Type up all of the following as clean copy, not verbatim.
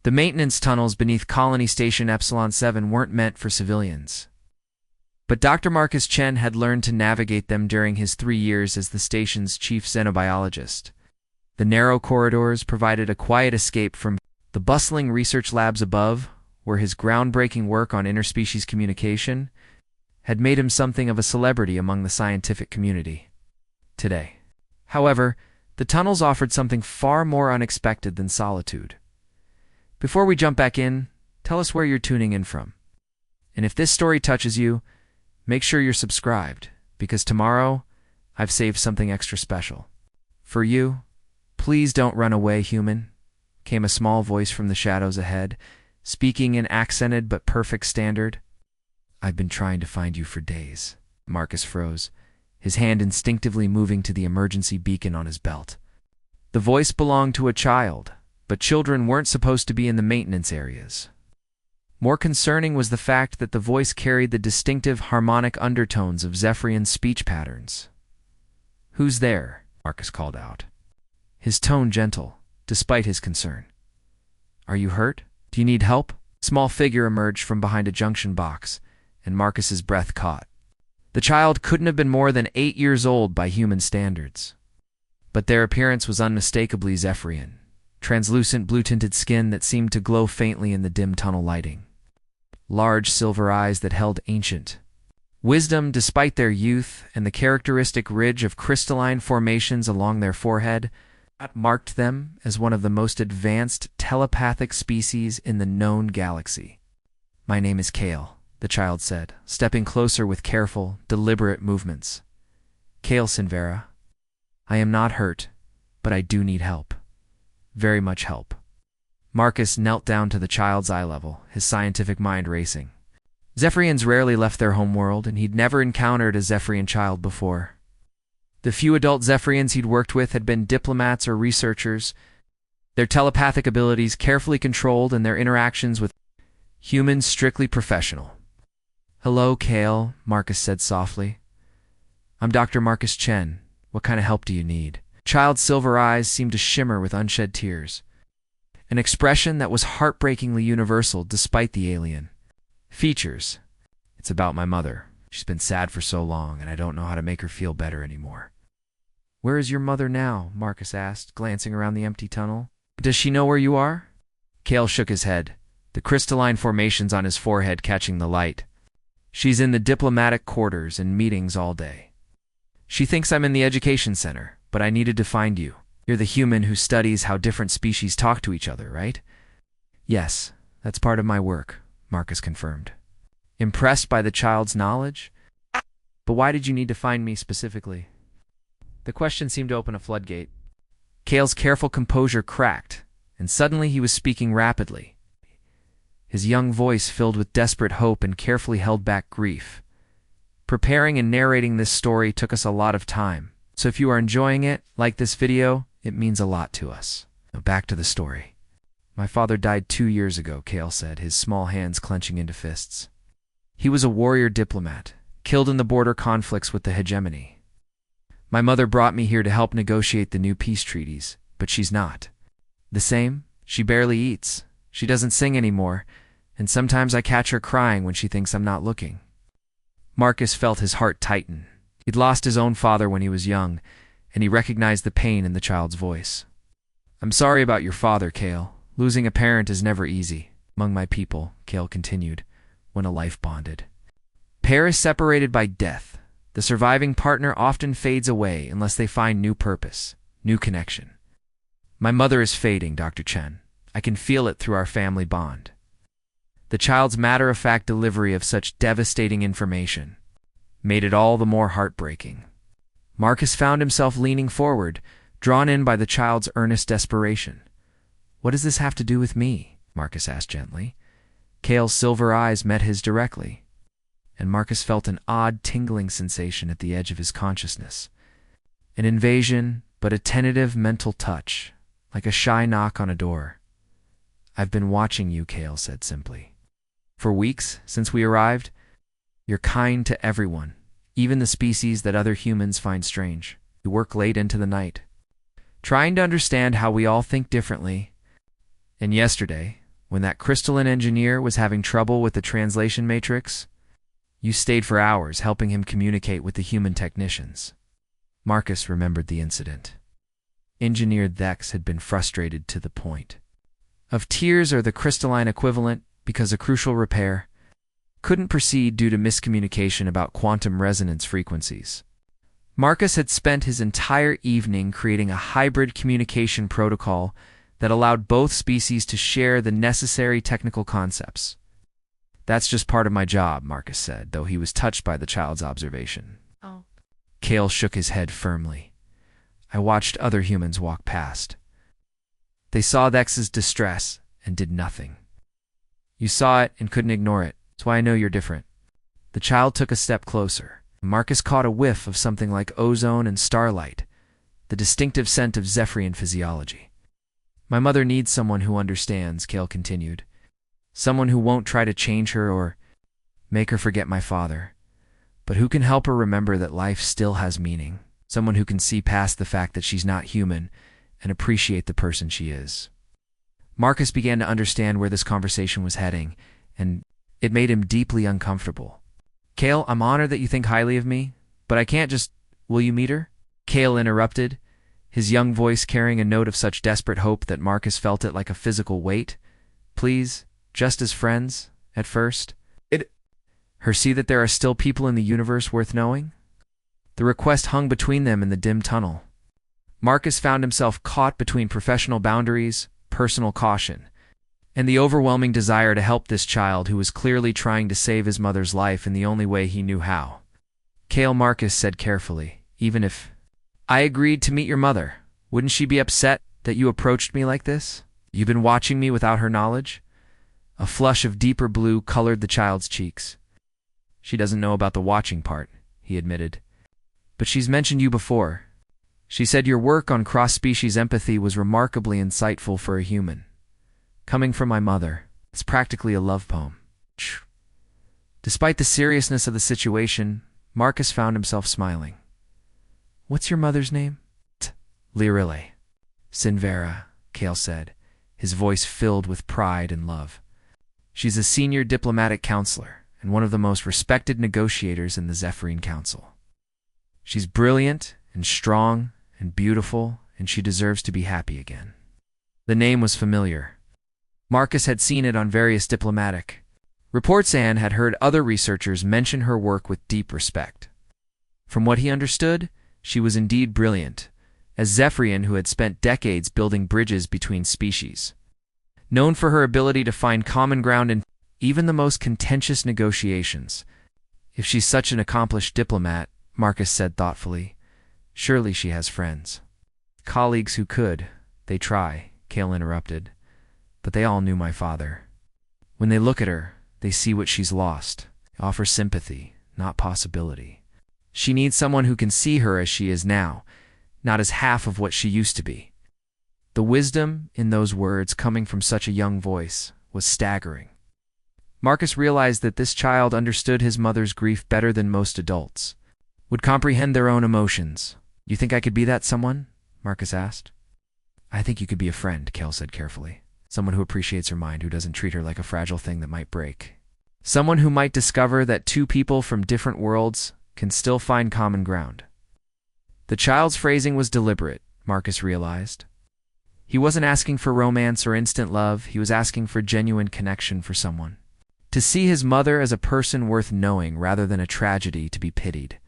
The maintenance tunnels beneath Colony Station Epsilon-7 weren't meant for civilians. But Dr. Marcus Chen had learned to navigate them during his 3 years as the station's chief xenobiologist. The narrow corridors provided a quiet escape from the bustling research labs above, where his groundbreaking work on interspecies communication had made him something of a celebrity among the scientific community. Today, however, the tunnels offered something far more unexpected than solitude. Before we jump back in, tell us where you're tuning in from. And if this story touches you, make sure you're subscribed, because tomorrow I've saved something extra special. For you, please don't run away, human, came a small voice from the shadows ahead, speaking in accented but perfect standard. I've been trying to find you for days. Marcus froze, his hand instinctively moving to the emergency beacon on his belt. The voice belonged to a child, but children weren't supposed to be in the maintenance areas. More concerning was the fact that the voice carried the distinctive harmonic undertones of Zephyrian speech patterns. "Who's there?" Marcus called out, his tone gentle, despite his concern. "Are you hurt? Do you need help?" A small figure emerged from behind a junction box, and Marcus's breath caught. The child couldn't have been more than 8 years old by human standards. But their appearance was unmistakably Zephyrian, translucent blue-tinted skin that seemed to glow faintly in the dim tunnel lighting. Large silver eyes that held ancient wisdom despite their youth, and the characteristic ridge of crystalline formations along their forehead marked them as one of the most advanced telepathic species in the known galaxy. "My name is Kale," the child said, stepping closer with careful, deliberate movements. "Kale Sinvera. I am not hurt, but I do need help. Very much help." Marcus knelt down to the child's eye level, his scientific mind racing. Zephyrians rarely left their homeworld, and he'd never encountered a Zephyrian child before. The few adult Zephyrians he'd worked with had been diplomats or researchers, their telepathic abilities carefully controlled and their interactions with humans strictly professional. "Hello, Kale," Marcus said softly. "I'm Dr. Marcus Chen. What kind of help do you need?" Child's silver eyes seemed to shimmer with unshed tears, an expression that was heartbreakingly universal despite the alien features. "It's about my mother. She's been sad for so long, and I don't know how to make her feel better anymore." "Where is your mother now?" Marcus asked, glancing around the empty tunnel. "Does she know where you are?" Kale shook his head, the crystalline formations on his forehead catching the light. "She's in the diplomatic quarters and meetings all day. She thinks I'm in the education center, but I needed to find you. You're the human who studies how different species talk to each other, right?" "Yes, that's part of my work," Marcus confirmed, impressed by the child's knowledge. "But why did you need to find me specifically?" The question seemed to open a floodgate. Kale's careful composure cracked, and suddenly he was speaking rapidly, his young voice filled with desperate hope and carefully held back grief. "Preparing and narrating this story took us a lot of time, so if you are enjoying it, like this video, it means a lot to us. Now back to the story. My father died 2 years ago," Kale said, his small hands clenching into fists. "He was a warrior diplomat, killed in the border conflicts with the hegemony. My mother brought me here to help negotiate the new peace treaties, but she's not. The same, she barely eats, she doesn't sing anymore, and sometimes I catch her crying when she thinks I'm not looking." Marcus felt his heart tighten. He'd lost his own father when he was young, and he recognized the pain in the child's voice. "I'm sorry about your father, Kale. Losing a parent is never easy. Among my people," Kale continued, "when a life bonded. Pair is separated by death. The surviving partner often fades away unless they find new purpose, new connection. My mother is fading, Dr. Chen. I can feel it through our family bond." The child's matter-of-fact delivery of such devastating information made it all the more heartbreaking. Marcus found himself leaning forward, drawn in by the child's earnest desperation. "What does this have to do with me?" Marcus asked gently. Kale's silver eyes met his directly, and Marcus felt an odd tingling sensation at the edge of his consciousness. An invasion, but a tentative mental touch, like a shy knock on a door. "I've been watching you," Kale said simply. "For weeks, since we arrived. You're kind to everyone, even the species that other humans find strange. You work late into the night, trying to understand how we all think differently. And yesterday, When that crystalline engineer was having trouble with the translation matrix, you stayed for hours helping him communicate with the human technicians. Marcus remembered the incident. Engineer Thex had been frustrated to the point of tears, or the crystalline equivalent, because a crucial repair couldn't proceed due to miscommunication about quantum resonance frequencies. Marcus had spent his entire evening creating a hybrid communication protocol that allowed both species to share the necessary technical concepts. "That's just part of my job," Marcus said, though he was touched by the child's observation. Oh. Cale shook his head firmly. "I watched other humans walk past. They saw Thex's distress and did nothing. You saw it and couldn't ignore it. That's why I know you're different." The child took a step closer. Marcus caught a whiff of something like ozone and starlight, the distinctive scent of Zephyrian physiology. "My mother needs someone who understands," Cale continued. "Someone who won't try to change her or make her forget my father, but who can help her remember that life still has meaning. Someone who can see past the fact that she's not human and appreciate the person she is." Marcus began to understand where this conversation was heading, and it made him deeply uncomfortable. "Cale, I'm honored that you think highly of me, but I can't just— Will you meet her?" Cale interrupted, his young voice carrying a note of such desperate hope that Marcus felt it like a physical weight. "Please, just as friends, at first. Her see that there are still people in the universe worth knowing?" The request hung between them in the dim tunnel. Marcus found himself caught between professional boundaries, personal caution, and the overwhelming desire to help this child who was clearly trying to save his mother's life in the only way he knew how. "Cale," Marcus said carefully, "even if I agreed to meet your mother, wouldn't she be upset that you approached me like this? You've been watching me without her knowledge?" A flush of deeper blue colored the child's cheeks. "She doesn't know about the watching part," he admitted. "But she's mentioned you before. She said your work on cross-species empathy was remarkably insightful for a human. Coming from my mother, it's practically a love poem." Despite the seriousness of the situation, Marcus found himself smiling. "What's your mother's name?" "Lirile. Sinvera," Cale said, his voice filled with pride and love. "She's a senior diplomatic counselor and one of the most respected negotiators in the Zephyrian Council. She's brilliant and strong and beautiful, and she deserves to be happy again." The name was familiar. Marcus had seen it on various diplomatic reports and had heard other researchers mention her work with deep respect. From what he understood, she was indeed brilliant, a Zephyrian who had spent decades building bridges between species. Known for her ability to find common ground in even the most contentious negotiations. "If she's such an accomplished diplomat," Marcus said thoughtfully, "surely she has friends." "Colleagues who could. They try," Cale interrupted. "But they all knew my father. When they look at her, they see what she's lost. Offer sympathy, not possibility. She needs someone who can see her as she is now, not as half of what she used to be." The wisdom in those words, coming from such a young voice, was staggering. Marcus realized that this child understood his mother's grief better than most adults, would comprehend their own emotions. "You think I could be that someone?" Marcus asked. "I think you could be a friend," Cale said carefully. "Someone who appreciates her mind, who doesn't treat her like a fragile thing that might break. Someone who might discover that two people from different worlds can still find common ground." The child's phrasing was deliberate, Marcus realized. He wasn't asking for romance or instant love, he was asking for genuine connection for someone. To see his mother as a person worth knowing rather than a tragedy to be pitied.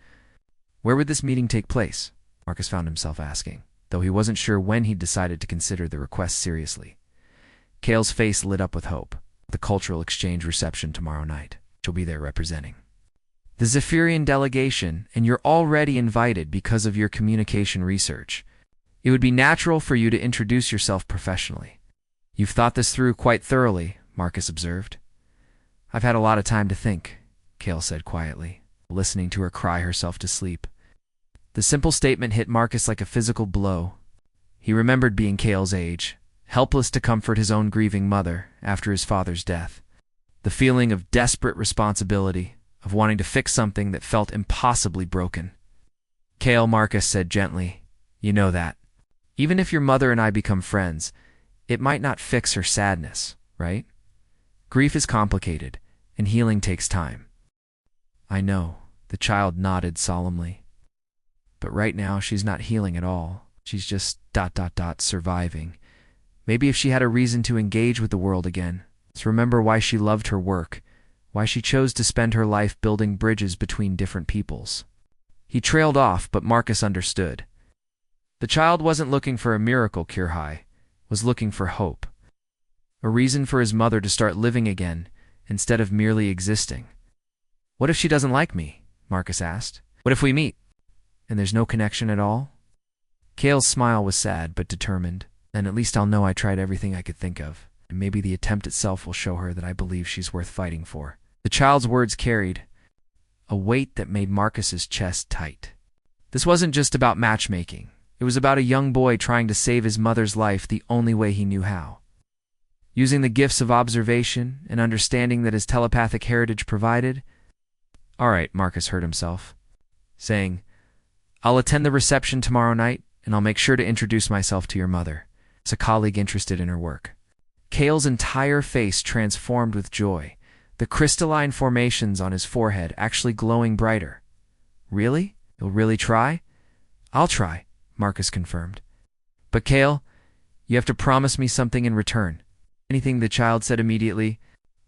Where would this meeting take place? Marcus found himself asking, though he wasn't sure when he'd decided to consider the request seriously. Cale's face lit up with hope. "The cultural exchange reception tomorrow night. She'll be there representing the Zephyrian delegation, and you're already invited because of your communication research. It would be natural for you to introduce yourself professionally." "You've thought this through quite thoroughly," Marcus observed. "I've had a lot of time to think," Cale said quietly, listening to her cry herself to sleep. The simple statement hit Marcus like a physical blow. He remembered being Cale's age, helpless to comfort his own grieving mother after his father's death. The feeling of desperate responsibility, of wanting to fix something that felt impossibly broken. "Cale," Marcus said gently, "you know that. Even if your mother and I become friends, it might not fix her sadness right? Grief is complicated, and healing takes time. I know, the child nodded solemnly. But right now, she's not healing at all. She's just ... surviving. Maybe if she had a reason to engage with the world again, to remember why she loved her work, why she chose to spend her life building bridges between different peoples. He trailed off, but Marcus understood. The child wasn't looking for a miracle cure, was looking for hope. A reason for his mother to start living again, instead of merely existing. What if she doesn't like me? Marcus asked. What if we meet, and there's no connection at all? Cale's smile was sad but determined. And at least I'll know I tried everything I could think of, and maybe the attempt itself will show her that I believe she's worth fighting for. The child's words carried a weight that made Marcus's chest tight. This wasn't just about matchmaking. It was about a young boy trying to save his mother's life the only way he knew how. Using the gifts of observation and understanding that his telepathic heritage provided. All right, Marcus heard himself saying, I'll attend the reception tomorrow night, and I'll make sure to introduce myself to your mother. As a colleague interested in her work. Cale's entire face transformed with joy, the crystalline formations on his forehead actually glowing brighter. Really? You'll really try? I'll try, Marcus confirmed. But Cale, you have to promise me something in return. Anything, the child said immediately.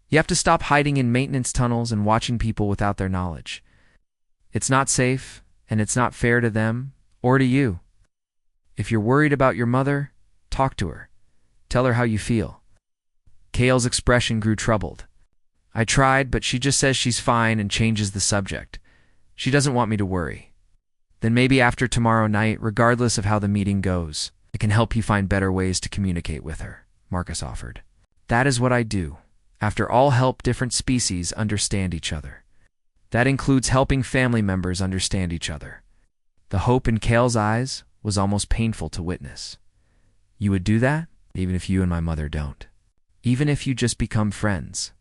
You have to stop hiding in maintenance tunnels and watching people without their knowledge. It's not safe, and it's not fair to them, or to you. If you're worried about your mother, talk to her. Tell her how you feel. Cale's expression grew troubled. I tried, but she just says she's fine and changes the subject. She doesn't want me to worry. Then maybe after tomorrow night, regardless of how the meeting goes, I can help you find better ways to communicate with her, Marcus offered. That is what I do. After all, help different species understand each other. That includes helping family members understand each other. The hope in Cale's eyes was almost painful to witness. You would do that, even if you and my mother don't. Even if you just become friends.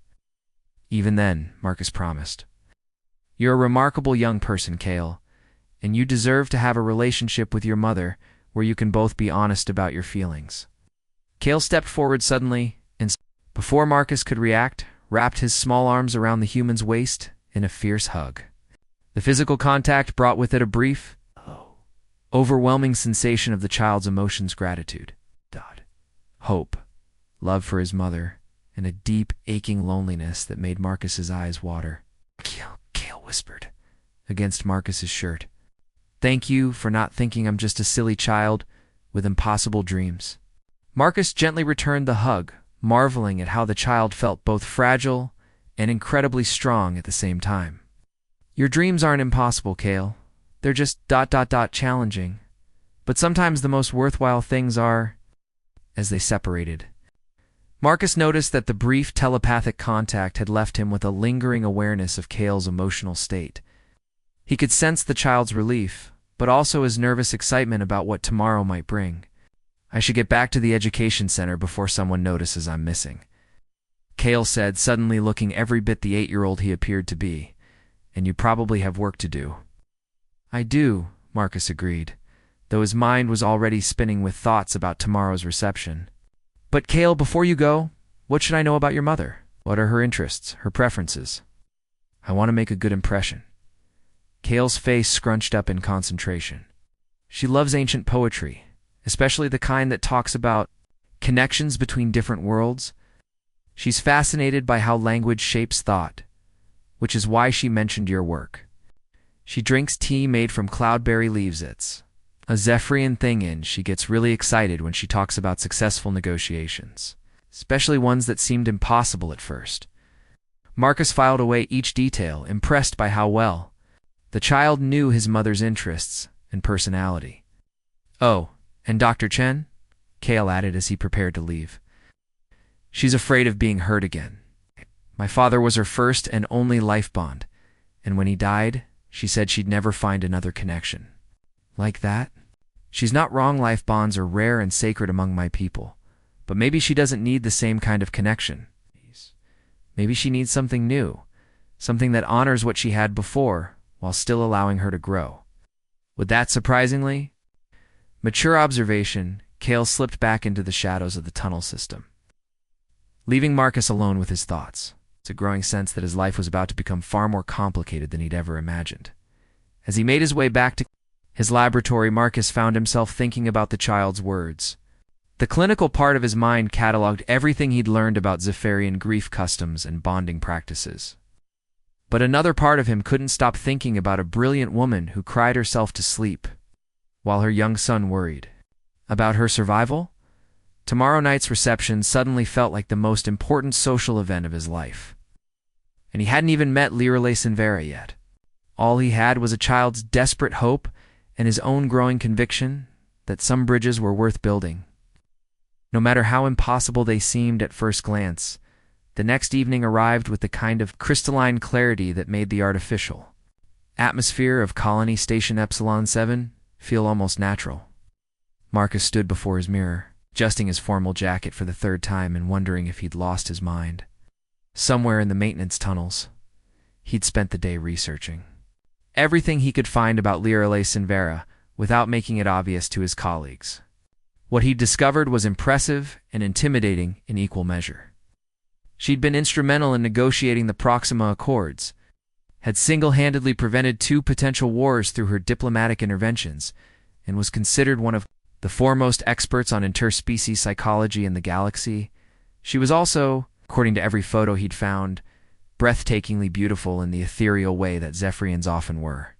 Even then, Marcus promised. You're a remarkable young person, Cale, and you deserve to have a relationship with your mother where you can both be honest about your feelings. Cale stepped forward suddenly and, before Marcus could react, wrapped his small arms around the human's waist in a fierce hug. The physical contact brought with it a brief, overwhelming sensation of the child's emotions, gratitude, hope, love for his mother, and a deep, aching loneliness that made Marcus's eyes water. Cale whispered against Marcus's shirt. Thank you for not thinking I'm just a silly child with impossible dreams. Marcus gently returned the hug, marveling at how the child felt both fragile and incredibly strong at the same time. Your dreams aren't impossible, Cale. They're just ... challenging. But sometimes the most worthwhile things are... As they separated, Marcus noticed that the brief telepathic contact had left him with a lingering awareness of Cale's emotional state. He could sense the child's relief, but also his nervous excitement about what tomorrow might bring. I should get back to the education center before someone notices I'm missing, Cale said, suddenly looking every bit the 8-year-old he appeared to be. And you probably have work to do. I do, Marcus agreed, though his mind was already spinning with thoughts about tomorrow's reception. But Cale, before you go, what should I know about your mother? What are her interests, her preferences? I want to make a good impression. Cale's face scrunched up in concentration. She loves ancient poetry, especially the kind that talks about connections between different worlds. She's fascinated by how language shapes thought, which is why she mentioned your work. She drinks tea made from cloudberry leaves. It's a Zephyrian thing, and she gets really excited when she talks about successful negotiations, especially ones that seemed impossible at first. Marcus filed away each detail, impressed by how well the child knew his mother's interests and personality. Oh, and Dr. Chen? Cale added as he prepared to leave. She's afraid of being hurt again. My father was her first and only life bond, and when he died, she said she'd never find another connection. Like that? She's not wrong, life bonds are rare and sacred among my people, but maybe she doesn't need the same kind of connection. Maybe she needs something new, something that honors what she had before while still allowing her to grow. With that surprisingly mature observation, Cale slipped back into the shadows of the tunnel system. leaving Marcus alone with his thoughts. It's a growing sense that his life was about to become far more complicated than he'd ever imagined. As he made his way back to his laboratory, Marcus found himself thinking about the child's words. The clinical part of his mind cataloged everything he'd learned about Zephyrian grief customs and bonding practices. But another part of him couldn't stop thinking about a brilliant woman who cried herself to sleep, while her young son worried. About her survival? Tomorrow night's reception suddenly felt like the most important social event of his life. And he hadn't even met Lirale Sinvera yet. All he had was a child's desperate hope and his own growing conviction that some bridges were worth building. No matter how impossible they seemed at first glance, the next evening arrived with the kind of crystalline clarity that made the artificial atmosphere of Colony Station Epsilon-7 feel almost natural. Marcus stood before his mirror, adjusting his formal jacket for the third time and wondering if he'd lost his mind. Somewhere in the maintenance tunnels, he'd spent the day researching everything he could find about Lirale Sinvera without making it obvious to his colleagues. What he'd discovered was impressive and intimidating in equal measure. She'd been instrumental in negotiating the Proxima Accords, had single-handedly prevented 2 potential wars through her diplomatic interventions, and was considered one of the foremost experts on interspecies psychology in the galaxy. She was also, according to every photo he'd found, breathtakingly beautiful in the ethereal way that Zephyrians often were,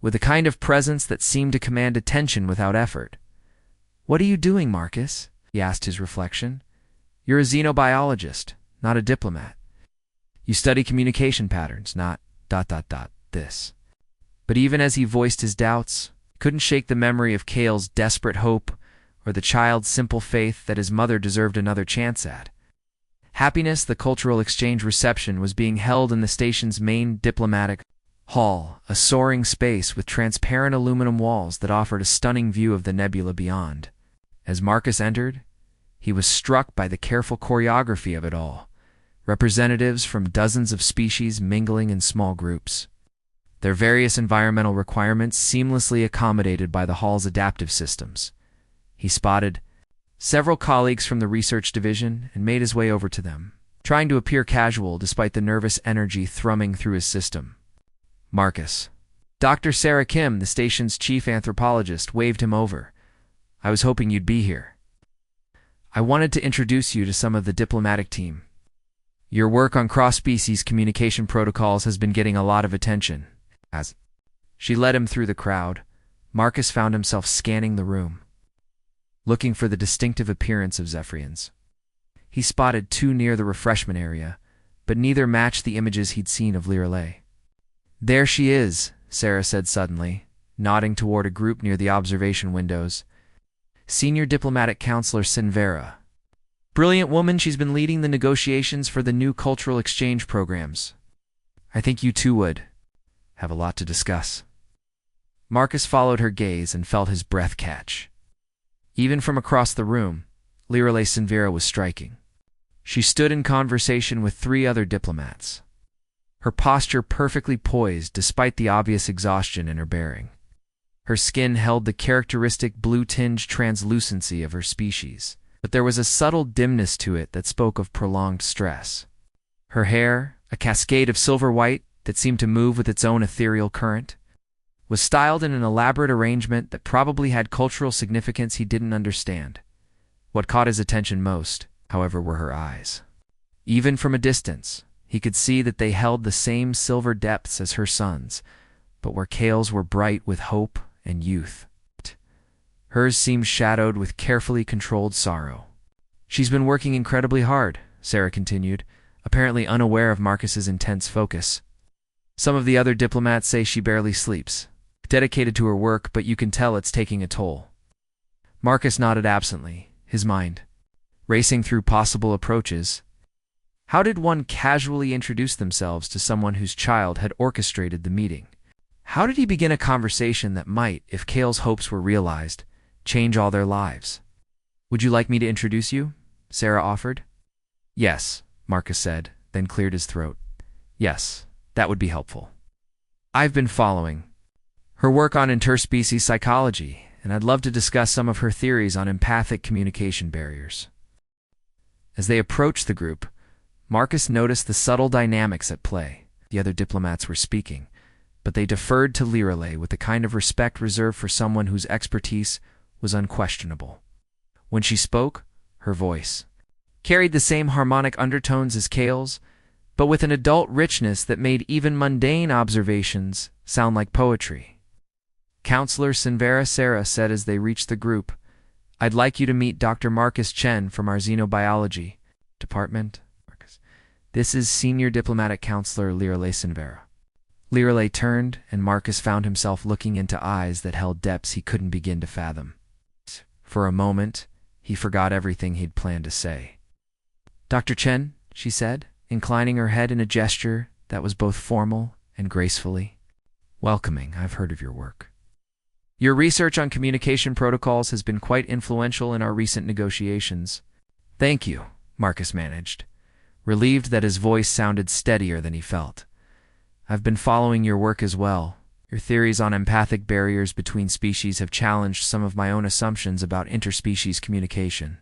with a kind of presence that seemed to command attention without effort. "What are you doing, Marcus?" he asked his reflection. "You're a xenobiologist, not a diplomat. You study communication patterns, not ... this." But even as he voiced his doubts, he couldn't shake the memory of Kale's desperate hope or the child's simple faith that his mother deserved another chance at. Happiness, the cultural exchange reception, was being held in the station's main diplomatic hall, a soaring space with transparent aluminum walls that offered a stunning view of the nebula beyond. As Marcus entered, he was struck by the careful choreography of it all, representatives from dozens of species mingling in small groups, their various environmental requirements seamlessly accommodated by the hall's adaptive systems. He spotted several colleagues from the research division and made his way over to them, trying to appear casual despite the nervous energy thrumming through his system. "Marcus." Dr. Sarah Kim, the station's chief anthropologist, waved him over. "I was hoping you'd be here. I wanted to introduce you to some of the diplomatic team. Your work on cross-species communication protocols has been getting a lot of attention." As she led him through the crowd, Marcus found himself scanning the room, looking for the distinctive appearance of Zephyrians. He spotted 2 near the refreshment area, but neither matched the images he'd seen of Lirale. "There she is," Sarah said suddenly, nodding toward a group near the observation windows. "Senior Diplomatic Counselor Sinvera. Brilliant woman, she's been leading the negotiations for the new cultural exchange programs. I think you two would have a lot to discuss." Marcus followed her gaze and felt his breath catch. Even from across the room, Lirale Sinvera was striking. She stood in conversation with 3 other diplomats, her posture perfectly poised despite the obvious exhaustion in her bearing. Her skin held the characteristic blue-tinged translucency of her species, but there was a subtle dimness to it that spoke of prolonged stress. Her hair, a cascade of silver white that seemed to move with its own ethereal current, was styled in an elaborate arrangement that probably had cultural significance he didn't understand. What caught his attention most, however, were her eyes. Even from a distance, he could see that they held the same silver depths as her son's, but where Kale's were bright with hope and youth, hers seemed shadowed with carefully controlled sorrow. "She's been working incredibly hard," Sarah continued, apparently unaware of Marcus's intense focus. "Some of the other diplomats say she barely sleeps. Dedicated to her work, but you can tell it's taking a toll." Marcus nodded absently, his mind racing through possible approaches. How did one casually introduce themselves to someone whose child had orchestrated the meeting? How did he begin a conversation that might, if Kale's hopes were realized, change all their lives? "Would you like me to introduce you?" Sarah offered. "Yes," Marcus said, then cleared his throat. "Yes, that would be helpful. I've been following her work on interspecies psychology, and I'd love to discuss some of her theories on empathic communication barriers." As they approached the group, Marcus noticed the subtle dynamics at play. The other diplomats were speaking, but they deferred to Lirelei with the kind of respect reserved for someone whose expertise was unquestionable. When she spoke, her voice carried the same harmonic undertones as Kale's, but with an adult richness that made even mundane observations sound like poetry. Counselor Sinvera Sarah said as they reached the group, "I'd like you to meet Dr. Marcus Chen from our xenobiology department." This is Senior Diplomatic Counselor Lirelei Sinvera. Lirelei turned, and Marcus found himself looking into eyes that held depths he couldn't begin to fathom. For a moment, he forgot everything he'd planned to say. "Dr. Chen," she said, inclining her head in a gesture that was both formal and gracefully welcoming. "I've heard of your work. Your research on communication protocols has been quite influential in our recent negotiations." "Thank you," Marcus managed, relieved that his voice sounded steadier than he felt. "I've been following your work as well. Your theories on empathic barriers between species have challenged some of my own assumptions about interspecies communication."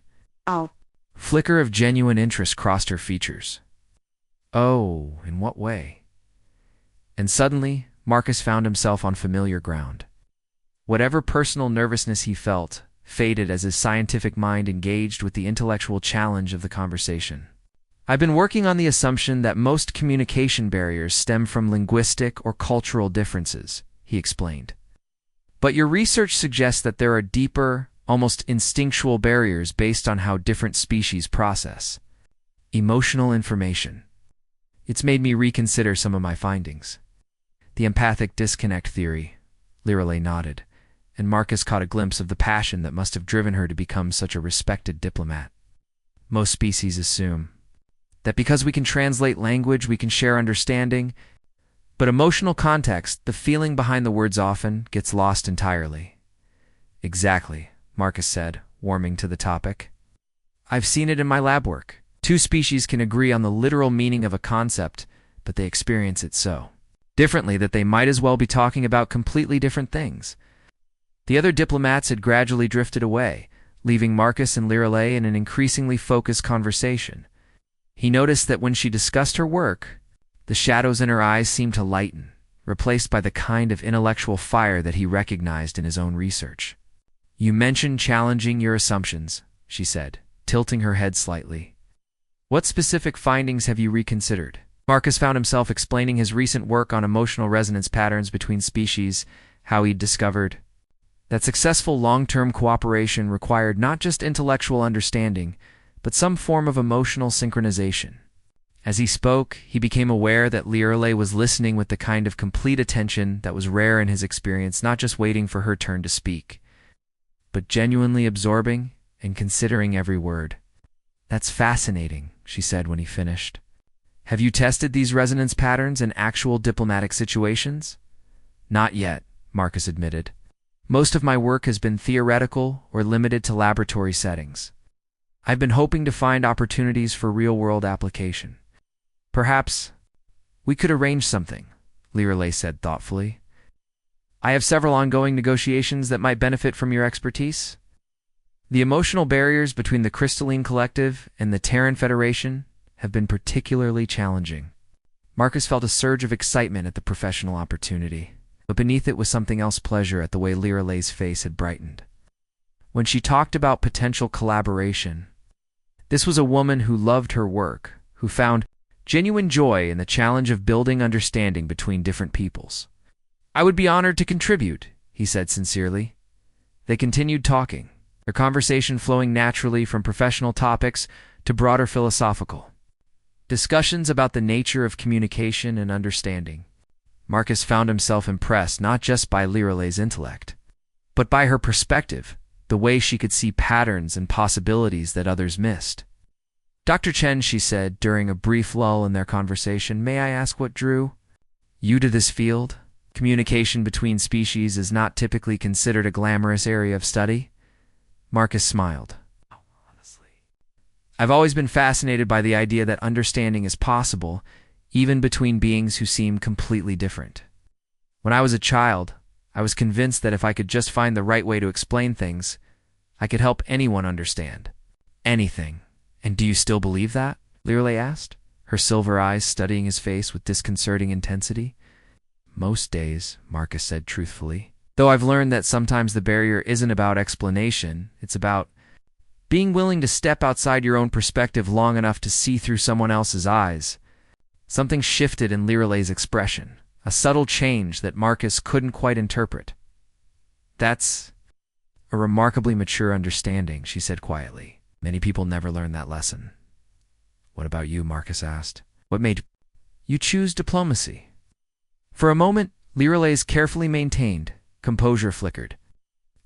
Oh. Flicker of genuine interest crossed her features. "Oh, in what way?" And suddenly, Marcus found himself on familiar ground. Whatever personal nervousness he felt faded as his scientific mind engaged with the intellectual challenge of the conversation. "I've been working on the assumption that most communication barriers stem from linguistic or cultural differences," he explained. "But your research suggests that there are deeper, almost instinctual barriers based on how different species process emotional information. It's made me reconsider some of my findings." "The empathic disconnect theory," Lirelei nodded, and Marcus caught a glimpse of the passion that must have driven her to become such a respected diplomat. "Most species assume that because we can translate language, we can share understanding, but emotional context, the feeling behind the words often gets lost entirely." "Exactly," Marcus said, warming to the topic. "I've seen it in my lab work. Two species can agree on the literal meaning of a concept, but they experience it so differently that they might as well be talking about completely different things." The other diplomats had gradually drifted away, leaving Marcus and Lirelei in an increasingly focused conversation. He noticed that when she discussed her work, the shadows in her eyes seemed to lighten, replaced by the kind of intellectual fire that he recognized in his own research. "You mentioned challenging your assumptions," she said, tilting her head slightly. "What specific findings have you reconsidered?" Marcus found himself explaining his recent work on emotional resonance patterns between species, how he'd discovered that successful long-term cooperation required not just intellectual understanding, but some form of emotional synchronization. As he spoke, he became aware that Lirelei was listening with the kind of complete attention that was rare in his experience, not just waiting for her turn to speak, but genuinely absorbing and considering every word. "That's fascinating," she said when he finished. "Have you tested these resonance patterns in actual diplomatic situations?" "Not yet," Marcus admitted. "Most of my work has been theoretical or limited to laboratory settings. I've been hoping to find opportunities for real-world application." "Perhaps we could arrange something," Lirelei said thoughtfully. "I have several ongoing negotiations that might benefit from your expertise. The emotional barriers between the Crystalline Collective and the Terran Federation have been particularly challenging." Marcus felt a surge of excitement at the professional opportunity, but beneath it was something else: pleasure at the way Lirelei's face had brightened. When she talked about potential collaboration, this was a woman who loved her work, who found genuine joy in the challenge of building understanding between different peoples. "I would be honored to contribute," he said sincerely. They continued talking, their conversation flowing naturally from professional topics to broader philosophical discussions about the nature of communication and understanding. Marcus found himself impressed not just by Lirelei's intellect, but by her perspective, the way she could see patterns and possibilities that others missed. "Dr. Chen," she said during a brief lull in their conversation, "may I ask what drew you to this field? Communication between species is not typically considered a glamorous area of study." Marcus smiled. "Honestly, I've always been fascinated by the idea that understanding is possible, even between beings who seem completely different. When I was a child, I was convinced that if I could just find the right way to explain things, I could help anyone understand anything, And do you still believe that? Lirelei asked, her silver eyes studying his face with disconcerting intensity. Most days, Marcus said truthfully. Though I've learned that sometimes the barrier isn't about explanation, it's about being willing to step outside your own perspective long enough to see through someone else's eyes. Something shifted in Lirelei's expression, a subtle change that Marcus couldn't quite interpret. That's a remarkably mature understanding, she said quietly. Many people never learn that lesson. What about you? Marcus asked. What made you choose diplomacy? For a moment, Lirelei's carefully maintained composure flickered,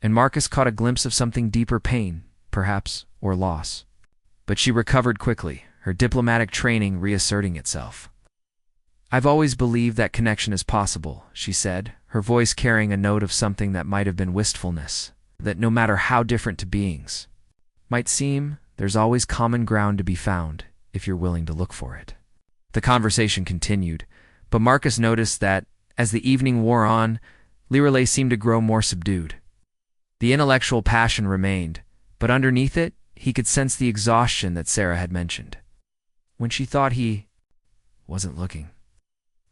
and Marcus caught a glimpse of something deeper: pain, perhaps, or loss. But she recovered quickly, her diplomatic training reasserting itself. I've always believed that connection is possible, she said, her voice carrying a note of something that might have been wistfulness, that no matter how different two beings might seem, there's always common ground to be found if you're willing to look for it. The conversation continued, but Marcus noticed that, as the evening wore on, Lirelei seemed to grow more subdued. The intellectual passion remained, but underneath it, he could sense the exhaustion that Sarah had mentioned. When she thought he wasn't looking,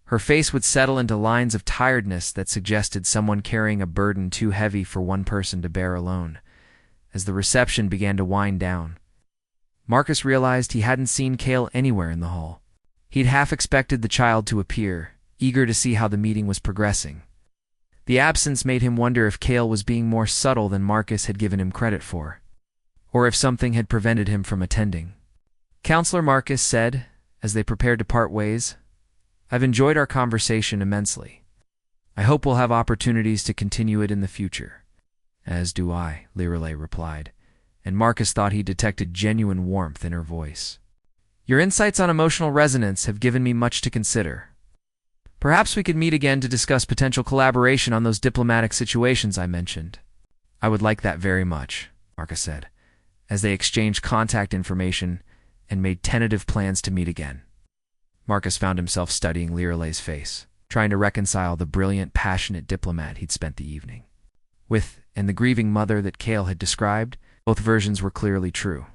her face would settle into lines of tiredness that suggested someone carrying a burden too heavy for one person to bear alone. As the reception began to wind down, Marcus realized he hadn't seen Cale anywhere in the hall. He'd half expected the child to appear, eager to see how the meeting was progressing. The absence made him wonder if Cale was being more subtle than Marcus had given him credit for, or if something had prevented him from attending. Counselor Marcus said, as they prepared to part ways, I've enjoyed our conversation immensely. I hope we'll have opportunities to continue it in the future. As do I, Lirelei replied, and Marcus thought he detected genuine warmth in her voice. Your insights on emotional resonance have given me much to consider. Perhaps we could meet again to discuss potential collaboration on those diplomatic situations I mentioned. I would like that very much, Marcus said, as they exchanged contact information and made tentative plans to meet again. Marcus found himself studying Lirelei's face, trying to reconcile the brilliant, passionate diplomat he'd spent the evening with and the grieving mother that Cale had described. Both versions were clearly true.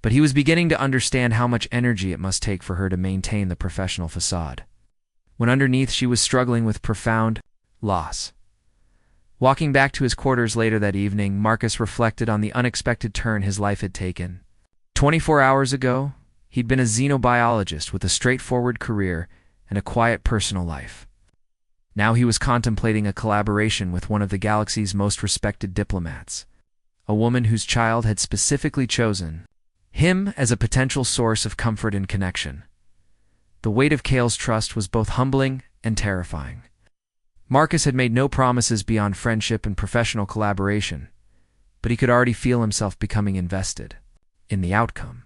But he was beginning to understand how much energy it must take for her to maintain the professional facade, when underneath she was struggling with profound loss. Walking back to his quarters later that evening, Marcus reflected on the unexpected turn his life had taken. 24 hours ago, he'd been a xenobiologist with a straightforward career and a quiet personal life. Now he was contemplating a collaboration with one of the galaxy's most respected diplomats, a woman whose child had specifically chosen him as a potential source of comfort and connection. The weight of Cale's trust was both humbling and terrifying. Marcus had made no promises beyond friendship and professional collaboration, but he could already feel himself becoming invested in the outcome.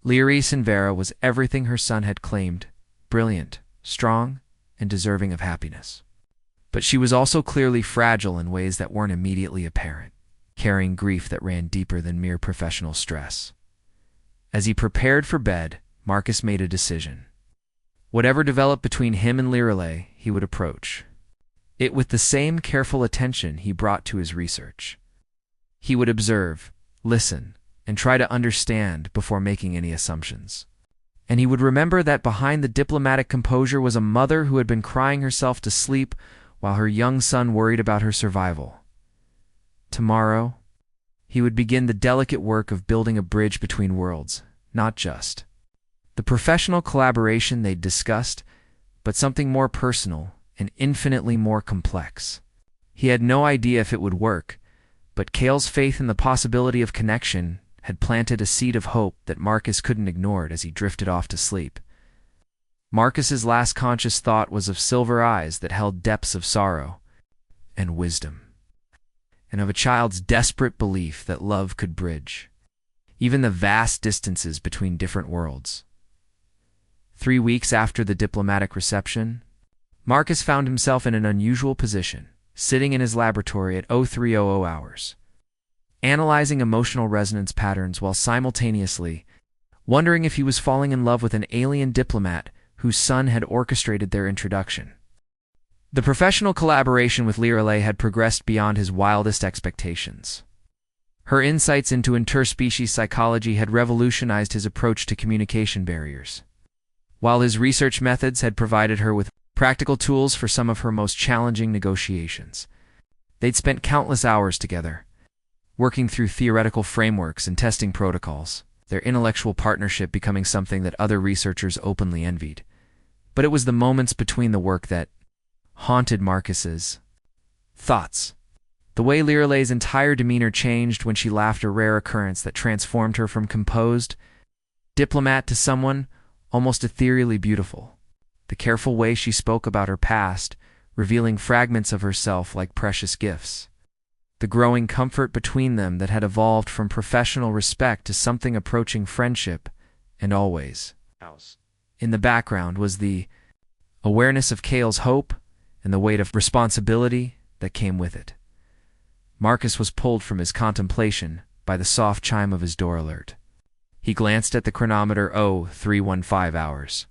Liri Sinvera was everything her son had claimed: brilliant, strong, and deserving of happiness. But she was also clearly fragile in ways that weren't immediately apparent, carrying grief that ran deeper than mere professional stress. As he prepared for bed, Marcus made a decision. Whatever developed between him and Lirelei, he would approach it with the same careful attention he brought to his research. He would observe, listen, and try to understand before making any assumptions. And he would remember that behind the diplomatic composure was a mother who had been crying herself to sleep while her young son worried about her survival. Tomorrow, he would begin the delicate work of building a bridge between worlds, not just the professional collaboration they'd discussed, but something more personal and infinitely more complex. He had no idea if it would work, but Cale's faith in the possibility of connection had planted a seed of hope that Marcus couldn't ignore as he drifted off to sleep. Marcus's last conscious thought was of silver eyes that held depths of sorrow and wisdom, and of a child's desperate belief that love could bridge even the vast distances between different worlds. 3 weeks after the diplomatic reception, Marcus found himself in an unusual position, sitting in his laboratory at 0300 hours, analyzing emotional resonance patterns while simultaneously wondering if he was falling in love with an alien diplomat whose son had orchestrated their introduction. The professional collaboration with Lirelei had progressed beyond his wildest expectations. Her insights into interspecies psychology had revolutionized his approach to communication barriers. While his research methods had provided her with practical tools for some of her most challenging negotiations, they'd spent countless hours together, working through theoretical frameworks and testing protocols, their intellectual partnership becoming something that other researchers openly envied. But it was the moments between the work that haunted Marcus's thoughts. The way Liralay's entire demeanor changed when she laughed, a rare occurrence that transformed her from composed diplomat to someone almost ethereally beautiful. The careful way she spoke about her past, revealing fragments of herself like precious gifts. The growing comfort between them that had evolved from professional respect to something approaching friendship, and always. In the background was the awareness of Cale's hope and the weight of responsibility that came with it. Marcus was pulled from his contemplation by the soft chime of his door alert. He glanced at the chronometer. 3:15 hours.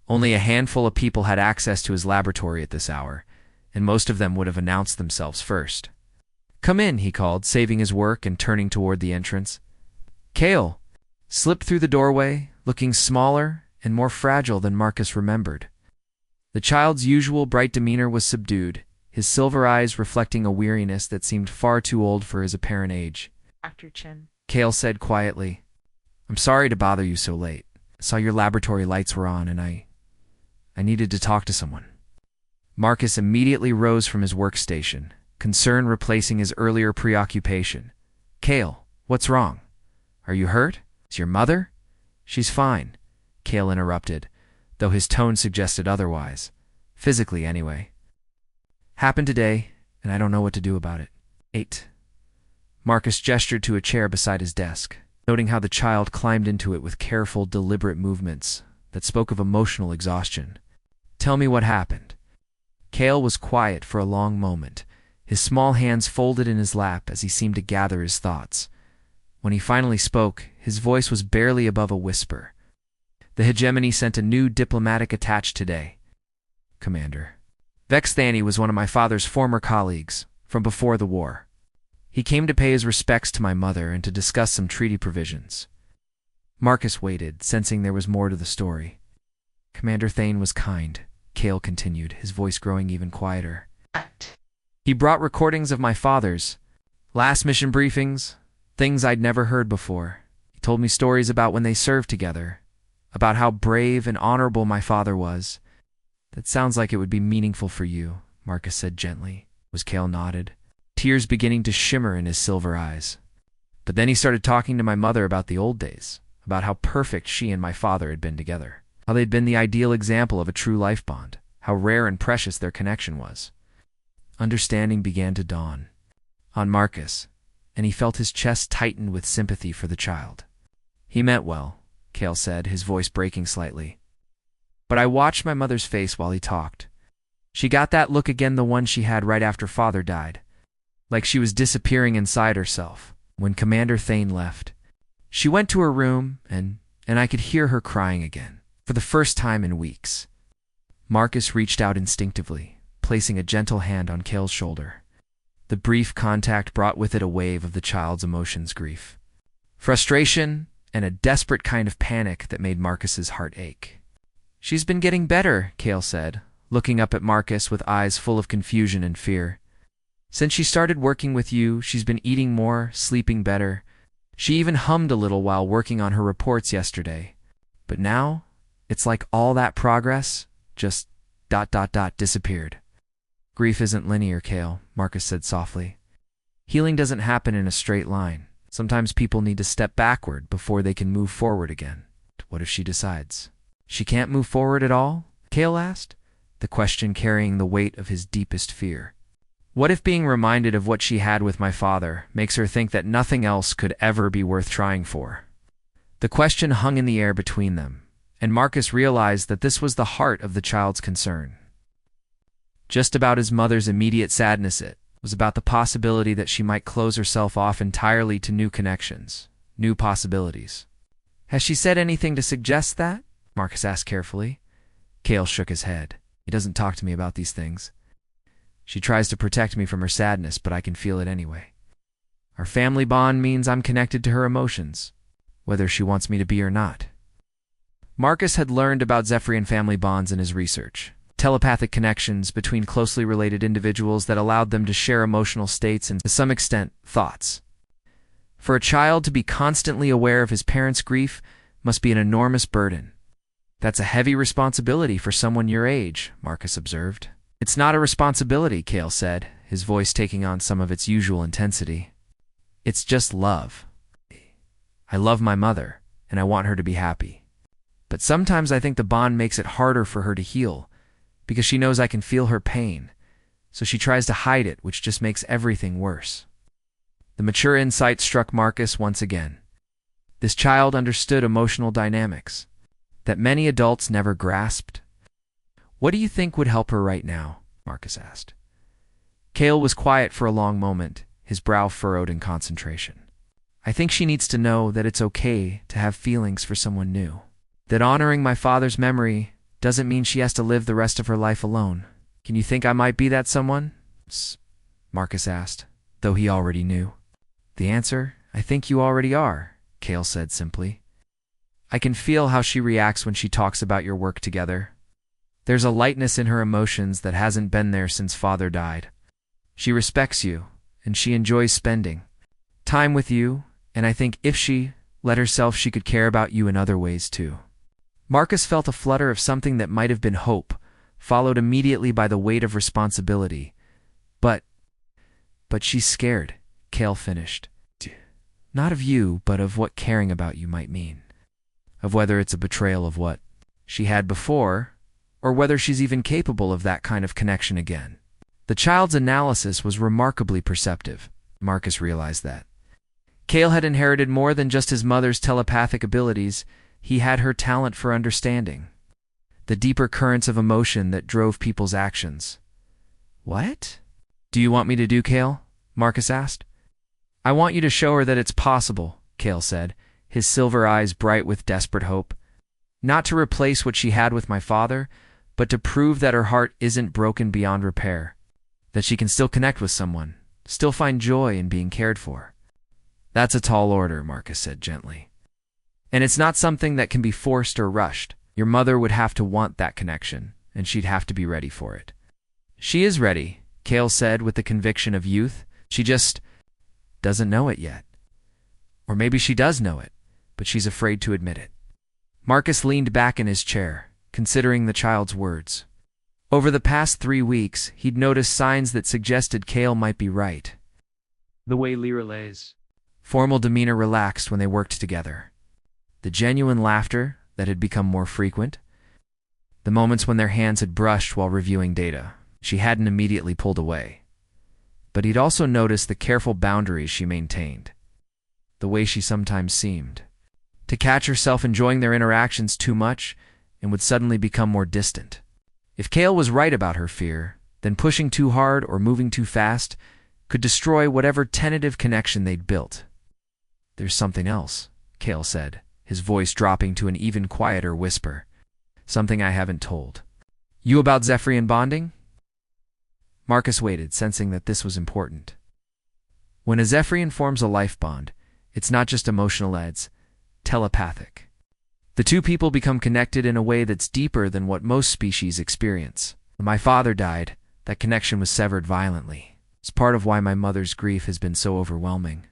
Only a handful of people had access to his laboratory at this hour, and most of them would have announced themselves first. "Come in," he called, saving his work and turning toward the entrance. Cale slipped through the doorway, looking smaller and more fragile than Marcus remembered. The child's usual bright demeanor was subdued, his silver eyes reflecting a weariness that seemed far too old for his apparent age. Dr. Chen. Cale said quietly, "I'm sorry to bother you so late. I saw your laboratory lights were on and I needed to talk to someone." Marcus immediately rose from his workstation, concern replacing his earlier preoccupation. "Cale, what's wrong? Are you hurt? Is your mother?" "She's fine," Cale interrupted, though his tone suggested otherwise. "Physically, anyway. Happened today, and I don't know what to do about it." 8. Marcus gestured to a chair beside his desk, noting how the child climbed into it with careful, deliberate movements that spoke of emotional exhaustion. "Tell me what happened." Cale was quiet for a long moment, his small hands folded in his lap as he seemed to gather his thoughts. When he finally spoke, his voice was barely above a whisper. "The hegemony sent a new diplomatic attach today, Commander. Vexthani was one of my father's former colleagues from before the war. He came to pay his respects to my mother and to discuss some treaty provisions." Marcus waited, sensing there was more to the story. "Commander Thane was kind," Cale continued, his voice growing even quieter. "He brought recordings of my father's last mission briefings, things I'd never heard before. He told me stories about when they served together, about how brave and honorable my father was." "That sounds like it would be meaningful for you," Marcus said gently, as Cale nodded, tears beginning to shimmer in his silver eyes. "But then he started talking to my mother about the old days, about how perfect she and my father had been together, how they'd been the ideal example of a true life bond, how rare and precious their connection was." Understanding began to dawn on Marcus, and he felt his chest tighten with sympathy for the child. "He meant well," Cale said, his voice breaking slightly. "But I watched my mother's face while he talked. She got that look again, the one she had right after father died, like she was disappearing inside herself. When Commander Thane left, she went to her room, and I could hear her crying again, for the first time in weeks." Marcus reached out instinctively, placing a gentle hand on Cale's shoulder. The brief contact brought with it a wave of the child's emotions: grief, frustration, and a desperate kind of panic that made Marcus's heart ache. "She's been getting better," Cale said, looking up at Marcus with eyes full of confusion and fear. "Since she started working with you, she's been eating more, sleeping better. She even hummed a little while working on her reports yesterday. But now, it's like all that progress just ... disappeared." "Grief isn't linear, Cale," Marcus said softly. "Healing doesn't happen in a straight line. Sometimes people need to step backward before they can move forward again." "What if she decides she can't move forward at all?" Cale asked, the question carrying the weight of his deepest fear. "What if being reminded of what she had with my father makes her think that nothing else could ever be worth trying for?" The question hung in the air between them, and Marcus realized that this was the heart of the child's concern. Just about his mother's immediate sadness, it was about the possibility that she might close herself off entirely to new connections, new possibilities. "Has she said anything to suggest that?" Marcus asked carefully. Cale shook his head. "He doesn't talk to me about these things. She tries to protect me from her sadness, but I can feel it anyway." Our family bond means I'm connected to her emotions, whether she wants me to be or not. Marcus had learned about Zephyrian family bonds in his research, telepathic connections between closely related individuals that allowed them to share emotional states and, to some extent, thoughts. For a child to be constantly aware of his parents' grief must be an enormous burden. That's a heavy responsibility for someone your age, Marcus observed. It's not a responsibility, Cale said, his voice taking on some of its usual intensity. It's just love. I love my mother, and I want her to be happy. But sometimes I think the bond makes it harder for her to heal, because she knows I can feel her pain, so she tries to hide it, which just makes everything worse. The mature insight struck Marcus once again. This child understood emotional dynamics that many adults never grasped. What do you think would help her right now? Marcus asked. Cale was quiet for a long moment, his brow furrowed in concentration. I think she needs to know that it's okay to have feelings for someone new. That honoring my father's memory doesn't mean she has to live the rest of her life alone. Can you think I might be that someone? Marcus asked, though he already knew. The answer, I think you already are, Cale said simply. I can feel how she reacts when she talks about your work together. There's a lightness in her emotions that hasn't been there since father died. She respects you, and she enjoys spending time with you, and I think if she let herself, she could care about you in other ways too. Marcus felt a flutter of something that might have been hope, followed immediately by the weight of responsibility. But she's scared, Cale finished. Not of you, but of what caring about you might mean. Of whether it's a betrayal of what she had before, or whether she's even capable of that kind of connection again. The child's analysis was remarkably perceptive. Marcus realized that. Cale had inherited more than just his mother's telepathic abilities. He had her talent for understanding the deeper currents of emotion that drove people's actions. What do you want me to do, Cale? Marcus asked. I want you to show her that it's possible, Cale said, his silver eyes bright with desperate hope. Not to replace what she had with my father, but to prove that her heart isn't broken beyond repair, that she can still connect with someone, still find joy in being cared for. That's a tall order, Marcus said gently. And it's not something that can be forced or rushed. Your mother would have to want that connection, and she'd have to be ready for it. She is ready, Cale said with the conviction of youth. She just doesn't know it yet. Or maybe she does know it, but she's afraid to admit it. Marcus leaned back in his chair, considering the child's words. Over the past 3 weeks, he'd noticed signs that suggested Cale might be right. The way Lyra's formal demeanor relaxed when they worked together. The genuine laughter that had become more frequent. The moments when their hands had brushed while reviewing data. She hadn't immediately pulled away. But he'd also noticed the careful boundaries she maintained. The way she sometimes seemed to catch herself enjoying their interactions too much and would suddenly become more distant. If Cale was right about her fear, then pushing too hard or moving too fast could destroy whatever tentative connection they'd built. There's something else, Cale said, his voice dropping to an even quieter whisper. Something I haven't told you about Zephyrian bonding? Marcus waited, sensing that this was important. When a Zephyrian forms a life bond, it's not just emotional, it's telepathic. The two people become connected in a way that's deeper than what most species experience. When my father died, that connection was severed violently. It's part of why my mother's grief has been so overwhelming.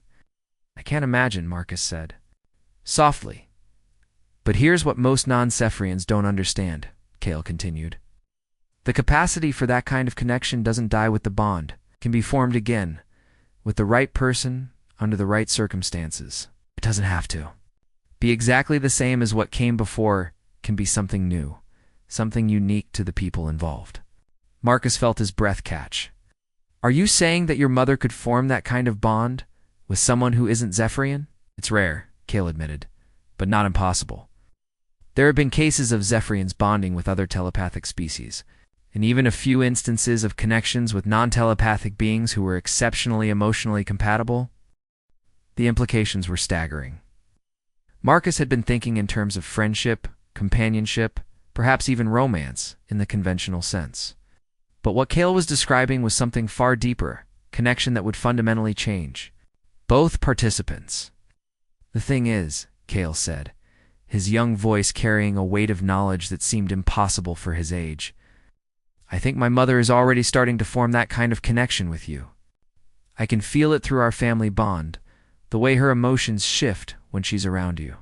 I can't imagine, Marcus said, softly. But here's what most non-Zephyrians don't understand, Cale continued. The capacity for that kind of connection doesn't die with the bond. It can be formed again, with the right person, under the right circumstances. It doesn't have to be exactly the same as what came before. Can be something new, something unique to the people involved. Marcus felt his breath catch. Are you saying that your mother could form that kind of bond with someone who isn't Zephyrian? It's rare, Cale admitted, but not impossible. There have been cases of Zephyrians bonding with other telepathic species, and even a few instances of connections with non-telepathic beings who were exceptionally emotionally compatible. The implications were staggering. Marcus had been thinking in terms of friendship, companionship, perhaps even romance in the conventional sense. But what Cale was describing was something far deeper, connection that would fundamentally change Both participants. The thing is, Cale said, his young voice carrying a weight of knowledge that seemed impossible for his age, I think my mother is already starting to form that kind of connection with you. I can feel it through our family bond, the way her emotions shift when she's around you.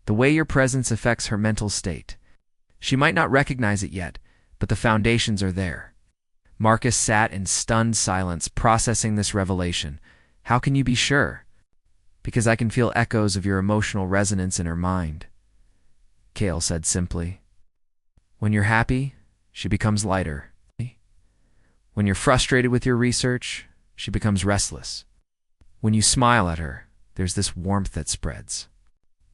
The way your presence affects her mental state. She might not recognize it yet, but the foundations are there. Marcus sat in stunned silence, processing this revelation. How can you be sure? Because I can feel echoes of your emotional resonance in her mind, Cale said simply. When you're happy, she becomes lighter. When you're frustrated with your research, she becomes restless. When you smile at her, there's this warmth that spreads.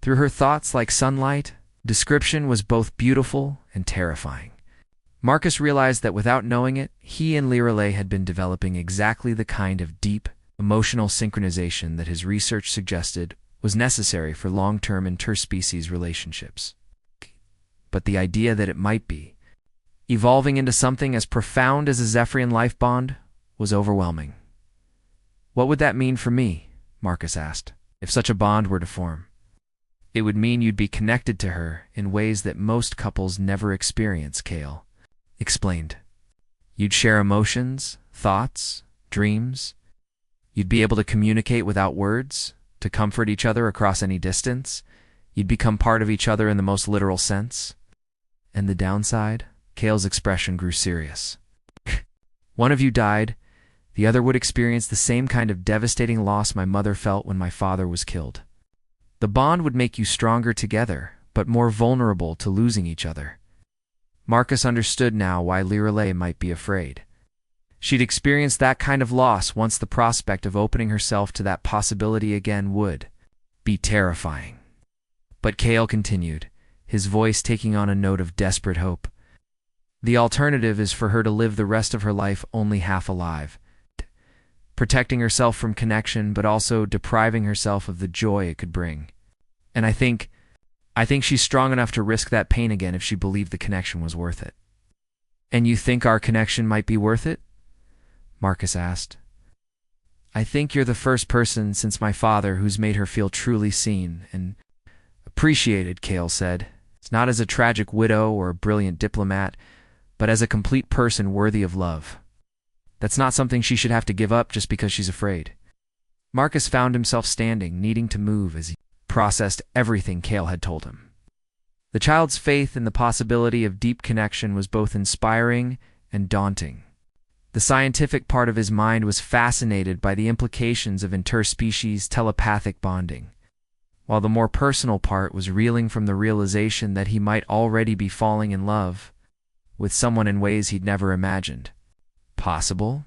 Through her thoughts like sunlight, description was both beautiful and terrifying. Marcus realized that without knowing it, he and Lirelei had been developing exactly the kind of deep, emotional synchronization that his research suggested was necessary for long-term interspecies relationships. But the idea that it might be evolving into something as profound as a Zephyrian life bond was overwhelming. What would that mean for me? Marcus asked. If such a bond were to form, it would mean you'd be connected to her in ways that most couples never experience, Cale explained. You'd share emotions, thoughts, dreams. You'd be able to communicate without words, to comfort each other across any distance. You'd become part of each other in the most literal sense. And the downside? Cale's expression grew serious. One of you died, the other would experience the same kind of devastating loss my mother felt when my father was killed. The bond would make you stronger together, but more vulnerable to losing each other. Marcus understood now why Lirelei might be afraid. She'd experienced that kind of loss once. The prospect of opening herself to that possibility again would be terrifying. But Cale continued, his voice taking on a note of desperate hope. The alternative is for her to live the rest of her life only half alive, protecting herself from connection but also depriving herself of the joy it could bring. And I think she's strong enough to risk that pain again if she believed the connection was worth it. And you think our connection might be worth it? Marcus asked. I think you're the first person since my father who's made her feel truly seen and appreciated, Cale said. It's not as a tragic widow or a brilliant diplomat, but as a complete person worthy of love. That's not something she should have to give up just because she's afraid. Marcus found himself standing, needing to move as he processed everything Cale had told him. The child's faith in the possibility of deep connection was both inspiring and daunting. The scientific part of his mind was fascinated by the implications of interspecies telepathic bonding, while the more personal part was reeling from the realization that he might already be falling in love with someone in ways he'd never imagined. Possible?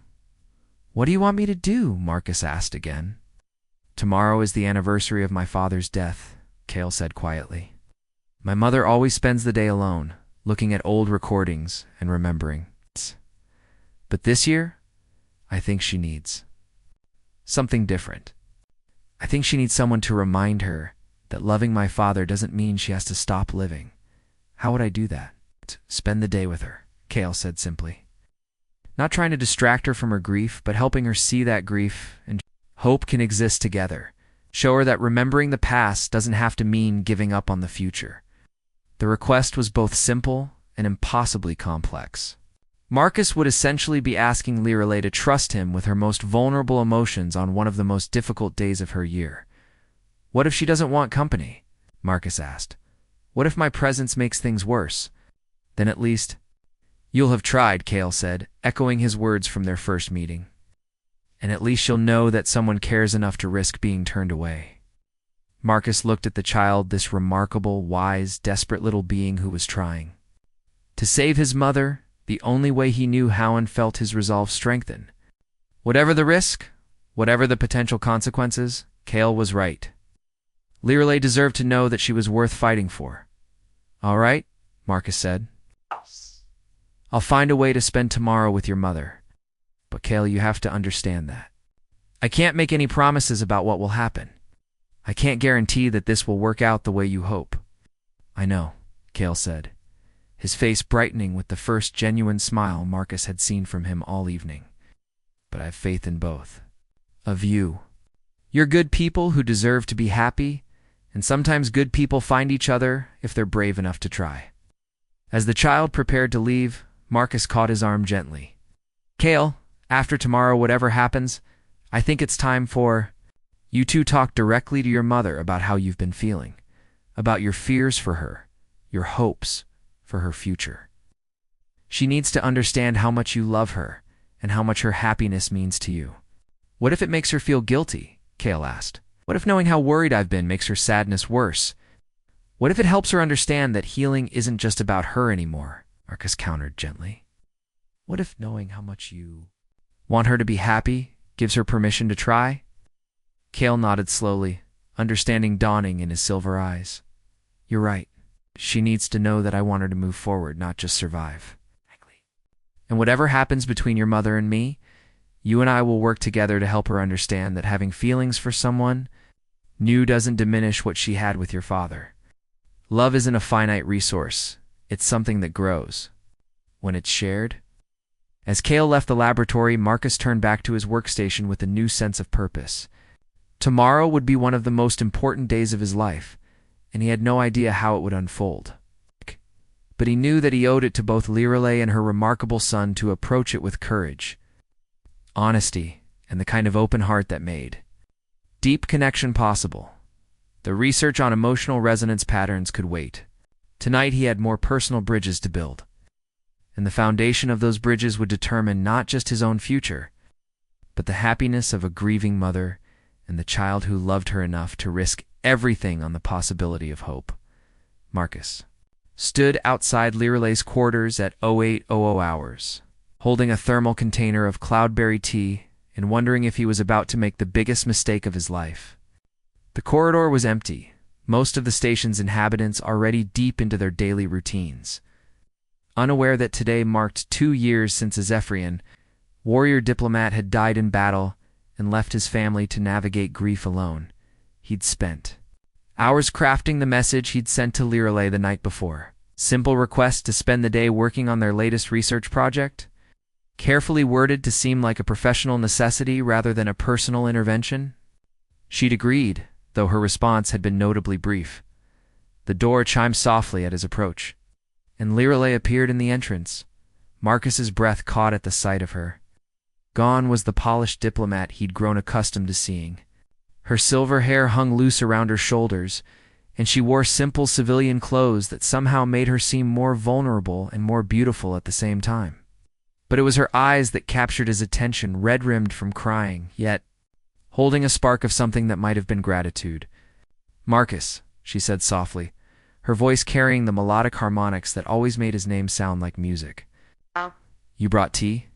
What do you want me to do? Marcus asked again. Tomorrow is the anniversary of my father's death, Cale said quietly. My mother always spends the day alone, looking at old recordings and remembering. But this year, I think she needs something different. I think she needs someone to remind her that loving my father doesn't mean she has to stop living. How would I do that? Spend the day with her, Cale said simply. Not trying to distract her from her grief, but helping her see that grief and hope can exist together. Show her that remembering the past doesn't have to mean giving up on the future. The request was both simple and impossibly complex. Marcus would essentially be asking Lirelei to trust him with her most vulnerable emotions on one of the most difficult days of her year. What if she doesn't want company? Marcus asked. What if my presence makes things worse? Then at least, you'll have tried, Cale said, echoing his words from their first meeting. And at least you'll know that someone cares enough to risk being turned away. Marcus looked at the child, this remarkable, wise, desperate little being who was trying to save his mother, the only way he knew how, and felt his resolve strengthen. Whatever the risk, whatever the potential consequences, Cale was right. Lirelei deserved to know that she was worth fighting for. All right, Marcus said. I'll find a way to spend tomorrow with your mother. But Cale, you have to understand that I can't make any promises about what will happen. I can't guarantee that this will work out the way you hope. I know, Cale said, his face brightening with the first genuine smile Marcus had seen from him all evening. But I have faith in both of you. You're good people who deserve to be happy, and sometimes good people find each other if they're brave enough to try. As the child prepared to leave, Marcus caught his arm gently. Cale, after tomorrow, whatever happens, I think it's time for you to talk directly to your mother about how you've been feeling, about your fears for her, your hopes for her future. She needs to understand how much you love her and how much her happiness means to you. What if it makes her feel guilty? Cale asked. What if knowing how worried I've been makes her sadness worse? What if it helps her understand that healing isn't just about her anymore? Marcus countered gently. What if knowing how much you want her to be happy gives her permission to try? Cale nodded slowly, understanding dawning in his silver eyes. You're right. She needs to know that I want her to move forward, not just survive. And whatever happens between your mother and me, you and I will work together to help her understand that having feelings for someone new doesn't diminish what she had with your father. Love isn't a finite resource. It's something that grows when it's shared. As Cale left the laboratory, Marcus turned back to his workstation with a new sense of purpose. Tomorrow would be one of the most important days of his life, and he had no idea how it would unfold. But he knew that he owed it to both Lirelei and her remarkable son to approach it with courage, honesty, and the kind of open heart that made deep connection possible. The research on emotional resonance patterns could wait. Tonight he had more personal bridges to build, and the foundation of those bridges would determine not just his own future, but the happiness of a grieving mother and the child who loved her enough to risk everything on the possibility of hope. Marcus stood outside Lirelei's quarters at 0800 hours, holding a thermal container of cloudberry tea and wondering if he was about to make the biggest mistake of his life. The corridor was empty, most of the station's inhabitants already deep into their daily routines. Unaware that today marked 2 years since a Zephyrian warrior diplomat had died in battle and left his family to navigate grief alone, he'd spent hours crafting the message he'd sent to Lirelei the night before. Simple request to spend the day working on their latest research project, carefully worded to seem like a professional necessity rather than a personal intervention. She'd agreed, though her response had been notably brief. The door chimed softly at his approach, and Lirelei appeared in the entrance. Marcus's breath caught at the sight of her. Gone was the polished diplomat he'd grown accustomed to seeing. Her silver hair hung loose around her shoulders, and she wore simple civilian clothes that somehow made her seem more vulnerable and more beautiful at the same time. But it was her eyes that captured his attention, red-rimmed from crying, yet holding a spark of something that might have been gratitude. Marcus, she said softly, her voice carrying the melodic harmonics that always made his name sound like music. You brought tea?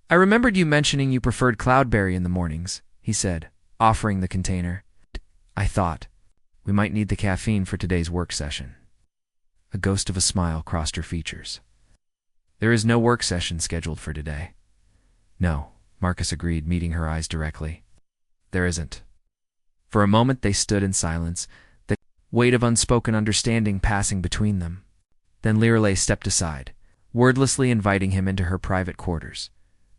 I remembered you mentioning you preferred cloudberry in the mornings, he said, offering the container. I thought we might need the caffeine for today's work session. A ghost of a smile crossed her features. There is no work session scheduled for today. No, Marcus agreed, meeting her eyes directly. There isn't. For a moment they stood in silence, the weight of unspoken understanding passing between them. Then Lirelei stepped aside, wordlessly inviting him into her private quarters.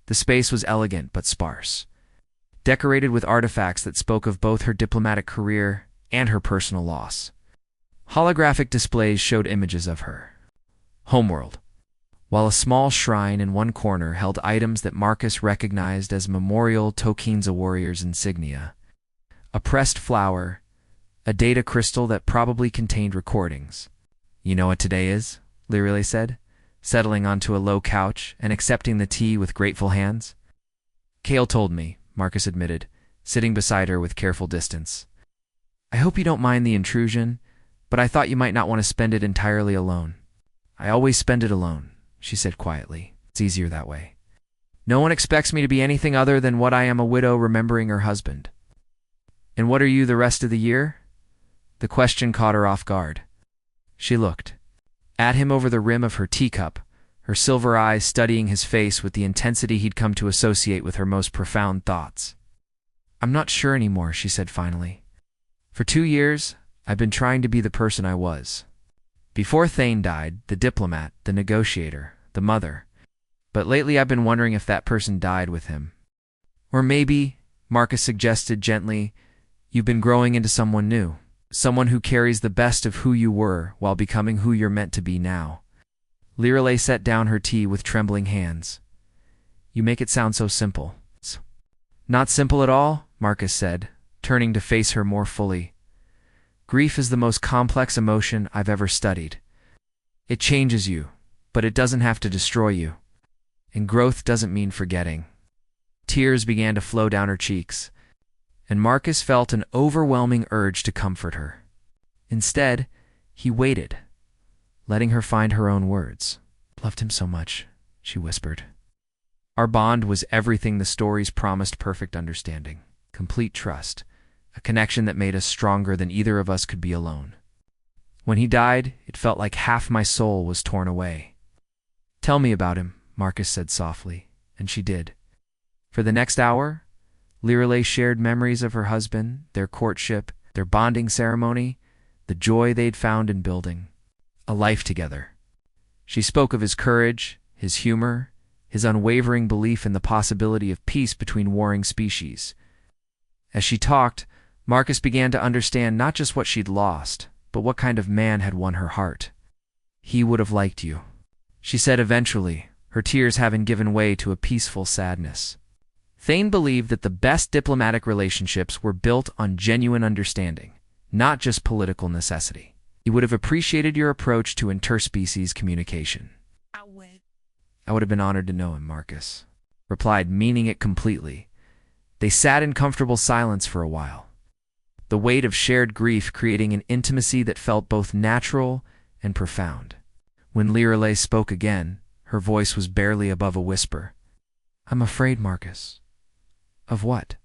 The space was elegant but sparse, decorated with artifacts that spoke of both her diplomatic career and her personal loss. Holographic displays showed images of her homeworld, while a small shrine in one corner held items that Marcus recognized as memorial tokens, a warrior's insignia. A pressed flower, a data crystal that probably contained recordings. You know what today is? Lirelei said, settling onto a low couch and accepting the tea with grateful hands. Cale told me, Marcus admitted, sitting beside her with careful distance. I hope you don't mind the intrusion, but I thought you might not want to spend it entirely alone. I always spend it alone, she said quietly. It's easier that way. No one expects me to be anything other than what I am, a widow remembering her husband. And what are you the rest of the year? The question caught her off guard. She looked at him over the rim of her teacup, her silver eyes studying his face with the intensity he'd come to associate with her most profound thoughts. I'm not sure anymore, she said finally. For 2 years, I've been trying to be the person I was. Before Thane died, the diplomat, the negotiator, the mother. But lately I've been wondering if that person died with him. Or maybe, Marcus suggested gently, You've been growing into someone new, someone who carries the best of who you were while becoming who you're meant to be now. Lirelei set down her tea with trembling hands. You make it sound so simple. It's not simple at all, Marcus said, turning to face her more fully. Grief is the most complex emotion I've ever studied. It changes you, but it doesn't have to destroy you. And growth doesn't mean forgetting. Tears began to flow down her cheeks, and Marcus felt an overwhelming urge to comfort her. Instead, he waited, letting her find her own words. Loved him so much, she whispered. Our bond was everything the stories promised: perfect understanding, complete trust, a connection that made us stronger than either of us could be alone. When he died, it felt like half my soul was torn away. Tell me about him, Marcus said softly, and she did. For the next hour, Lirelei shared memories of her husband, their courtship, their bonding ceremony, the joy they'd found in building a life together. She spoke of his courage, his humor, his unwavering belief in the possibility of peace between warring species. As she talked, Marcus began to understand not just what she'd lost, but what kind of man had won her heart. He would have liked you, she said eventually, her tears having given way to a peaceful sadness. Thane believed that the best diplomatic relationships were built on genuine understanding, not just political necessity. He would have appreciated your approach to interspecies communication. I would have been honored to know him, Marcus replied, meaning it completely. They sat in comfortable silence for a while, the weight of shared grief creating an intimacy that felt both natural and profound. When Lirelei spoke again, her voice was barely above a whisper. I'm afraid, Marcus. Of what?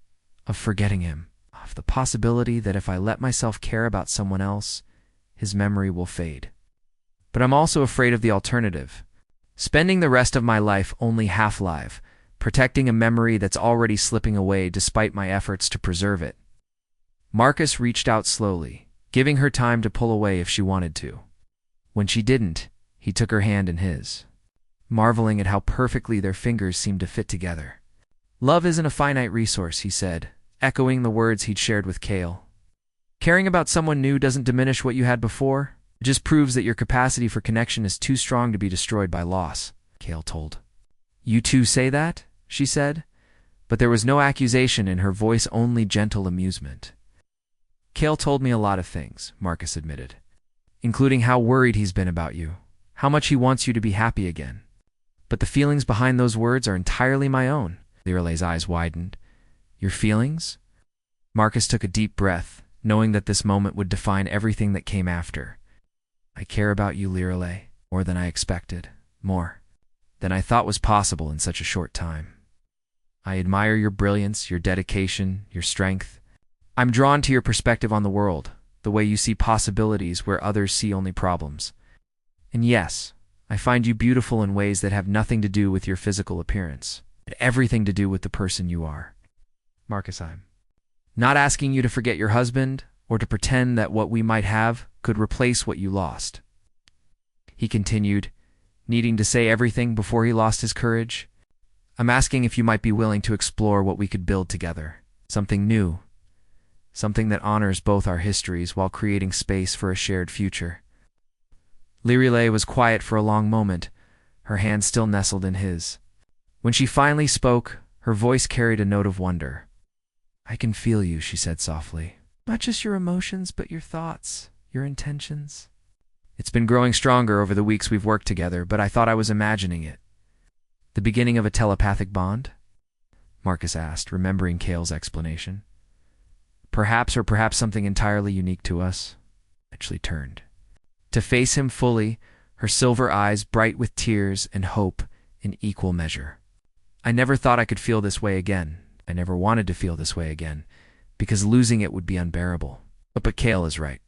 Of forgetting him. Of the possibility that if I let myself care about someone else, his memory will fade. But I'm also afraid of the alternative. Spending the rest of my life only half alive, protecting a memory that's already slipping away despite my efforts to preserve it. Marcus reached out slowly, giving her time to pull away if she wanted to. When she didn't, he took her hand in his, marveling at how perfectly their fingers seemed to fit together. Love isn't a finite resource, he said, echoing the words he'd shared with Kale. Caring about someone new doesn't diminish what you had before. It just proves that your capacity for connection is too strong to be destroyed by loss, Kale told. You too say that? She said, but there was no accusation in her voice, only gentle amusement. Kale told me a lot of things, Marcus admitted, including how worried he's been about you, how much he wants you to be happy again. But the feelings behind those words are entirely my own. Lirelei's eyes widened. Your feelings? Marcus took a deep breath, knowing that this moment would define everything that came after. I care about you, Lirelei, more than I expected, more than I thought was possible in such a short time. I admire your brilliance, your dedication, your strength. I'm drawn to your perspective on the world, the way you see possibilities where others see only problems. And yes, I find you beautiful in ways that have nothing to do with your physical appearance, but everything to do with the person you are. Marcus, I'm not asking you to forget your husband or to pretend that what we might have could replace what you lost. He continued, needing to say everything before he lost his courage. I'm asking if you might be willing to explore what we could build together, something new, something that honors both our histories while creating space for a shared future. Lirelei was quiet for a long moment, her hand still nestled in his. When she finally spoke, her voice carried a note of wonder. I can feel you, she said softly. Not just your emotions, but your thoughts, your intentions. It's been growing stronger over the weeks we've worked together, but I thought I was imagining it. The beginning of a telepathic bond? Marcus asked, remembering Kale's explanation. Perhaps, or perhaps something entirely unique to us. Eventually turned to face him fully, her silver eyes bright with tears and hope in equal measure. I never thought I could feel this way again. I never wanted to feel this way again, because losing it would be unbearable. But Kale is right.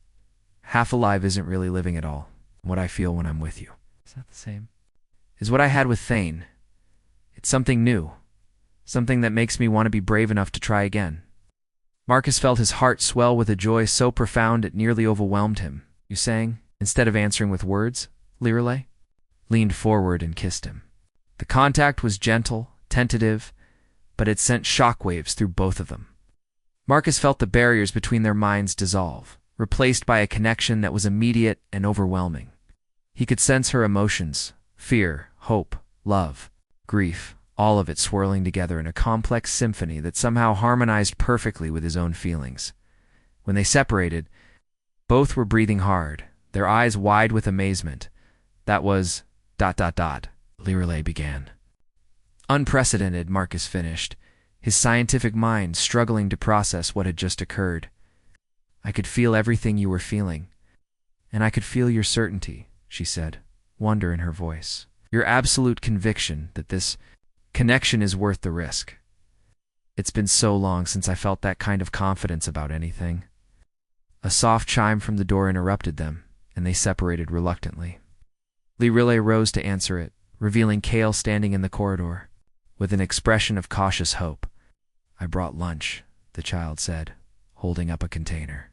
Half alive isn't really living at all. What I feel when I'm with you. Is that the same? Is what I had with Thane. It's something new. Something that makes me want to be brave enough to try again. Marcus felt his heart swell with a joy so profound it nearly overwhelmed him. You sang, instead of answering with words, Lirelei? Leaned forward and kissed him. The contact was gentle, tentative, but it sent shockwaves through both of them. Marcus felt the barriers between their minds dissolve, replaced by a connection that was immediate and overwhelming. He could sense her emotions, fear, hope, love, grief, all of it swirling together in a complex symphony that somehow harmonized perfectly with his own feelings. When they separated, both were breathing hard, their eyes wide with amazement. That was ... Lirelay began. Unprecedented, Marcus finished, his scientific mind struggling to process what had just occurred. I could feel everything you were feeling. And I could feel your certainty, she said, wonder in her voice. Your absolute conviction that this connection is worth the risk. It's been so long since I felt that kind of confidence about anything. A soft chime from the door interrupted them, and they separated reluctantly. Lirelay rose to answer it, revealing Kale standing in the corridor, with an expression of cautious hope. I brought lunch, the child said, holding up a container.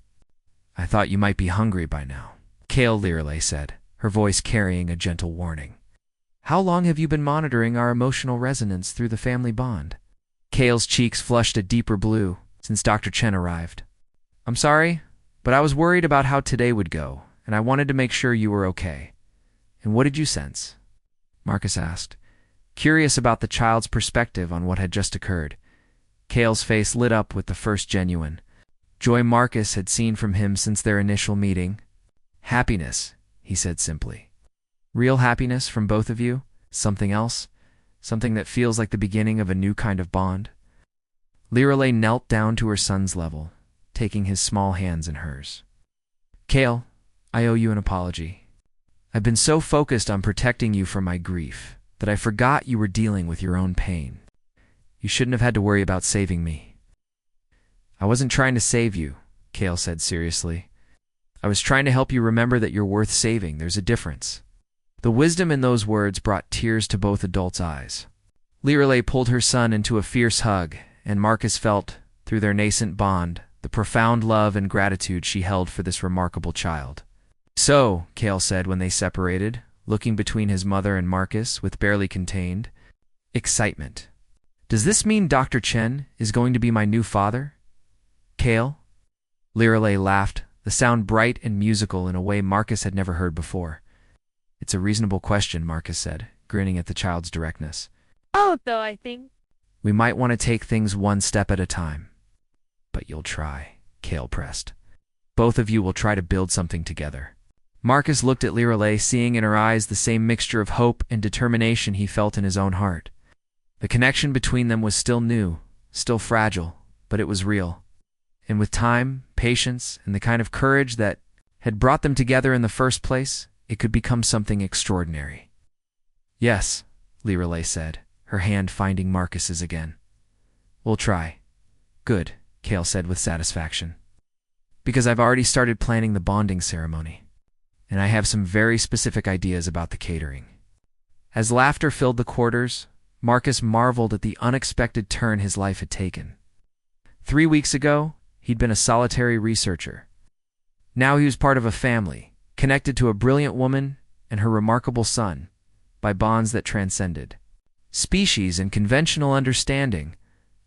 I thought you might be hungry by now, Kale, Lirelay said, her voice carrying a gentle warning. How long have you been monitoring our emotional resonance through the family bond? Kale's cheeks flushed a deeper blue since Dr. Chen arrived. I'm sorry, but I was worried about how today would go, and I wanted to make sure you were okay. And what did you sense? Marcus asked, curious about the child's perspective on what had just occurred. Kale's face lit up with the first genuine joy Marcus had seen from him since their initial meeting. Happiness, he said simply. Real happiness from both of you? Something else? Something that feels like the beginning of a new kind of bond? Lirelay knelt down to her son's level, taking his small hands in hers. Kale, I owe you an apology. I've been so focused on protecting you from my grief that I forgot you were dealing with your own pain. You shouldn't have had to worry about saving me. I wasn't trying to save you, Kale said seriously. I was trying to help you remember that you're worth saving. There's a difference. The wisdom in those words brought tears to both adults' eyes. Lirelay pulled her son into a fierce hug, and Marcus felt, through their nascent bond, the profound love and gratitude she held for this remarkable child. So, Kale said when they separated, looking between his mother and Marcus with barely contained excitement. Does this mean Dr. Chen is going to be my new father? Kale? Lirelay laughed, the sound bright and musical in a way Marcus had never heard before. It's a reasonable question, Marcus said, grinning at the child's directness. Though I think We might want to take things one step at a time. But you'll try, Kale pressed. Both of you will try to build something together. Marcus looked at Lirelay, seeing in her eyes the same mixture of hope and determination he felt in his own heart. The connection between them was still new, still fragile, but it was real. And with time, patience, and the kind of courage that had brought them together in the first place, it could become something extraordinary. Yes, Lirelay said, her hand finding Marcus's again. We'll try. Good, Kale said with satisfaction. Because I've already started planning the bonding ceremony, and I have some very specific ideas about the catering. As laughter filled the quarters, Marcus marveled at the unexpected turn his life had taken. 3 weeks ago, he'd been a solitary researcher. Now he was part of a family, connected to a brilliant woman and her remarkable son, by bonds that transcended species and conventional understanding.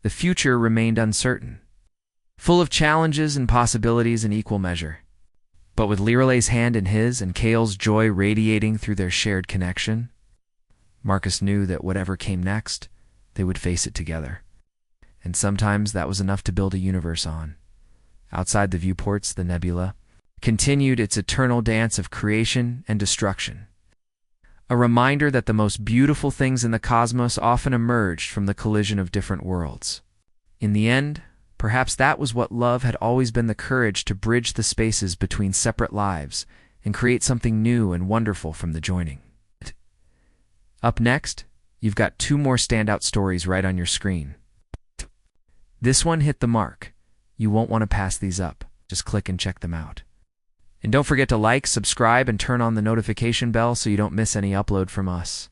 The future remained uncertain, full of challenges and possibilities in equal measure. But with Lirelay's hand in his and Kale's joy radiating through their shared connection, Marcus knew that whatever came next, they would face it together. And sometimes that was enough to build a universe on. Outside the viewports, the nebula continued its eternal dance of creation and destruction. A reminder that the most beautiful things in the cosmos often emerged from the collision of different worlds. In the end, perhaps that was what love had always been, the courage to bridge the spaces between separate lives and create something new and wonderful from the joining. Up next, you've got 2 more standout stories right on your screen. This one hit the mark. You won't want to pass these up. Just click and check them out. And don't forget to like, subscribe, and turn on the notification bell so you don't miss any upload from us.